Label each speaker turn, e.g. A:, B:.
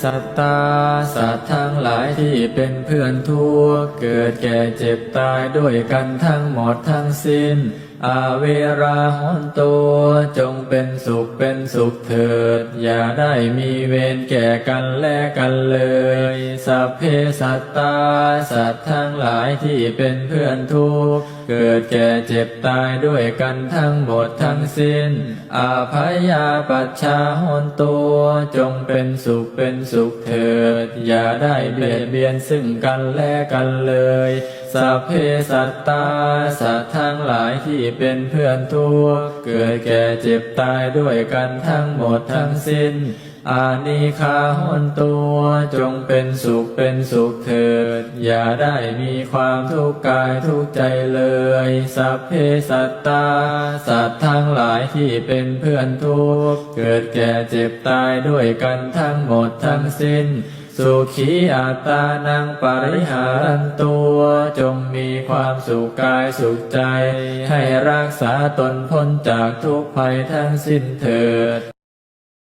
A: สัตตาสัตว์ทั้งหลายที่เป็นเพื่อนทุกข์เกิดแก่เจ็บตายด้วยกันทั้งหมดทั้งสิ้นอาเวราหนตุจงเป็นสุขเถิดอย่าได้มีเวรแก่กันและกันเลยสัพเพสัตตาสัตว์ทั้งหลายที่เป็นเพื่อนทุกข์เกิดแก่เจ็บตายด้วยกันทั้งหมดทั้งสิ้นอาภัยยาปัชชาหนตุจงเป็นสุขเถิดอย่าได้เบียดเบียนซึ่งกันและกันเลยสัพเพสัตตาสัตว์ทั้งหลายที่เป็นเพื่อนทุกข์เกิดแก่เจ็บตายด้วยกันทั้งหมดทั้งสิ้นอานิฆาหนตุจงเป็นสุขเถิดอย่าได้มีความทุกข์กายทุกข์ใจเลยสัพเพสัตตาสัตว์ทั้งหลายที่เป็นเพื่อนทุกข์เกิดแก่เจ็บตายด้วยกันทั้งหมดทั้งสิ้นสุขีอัตตานังปริหารันตัวจงมีความสุขกายสุขใจให้รักษาตนพ้นจากทุกภัยทั้งสิ้นเถิด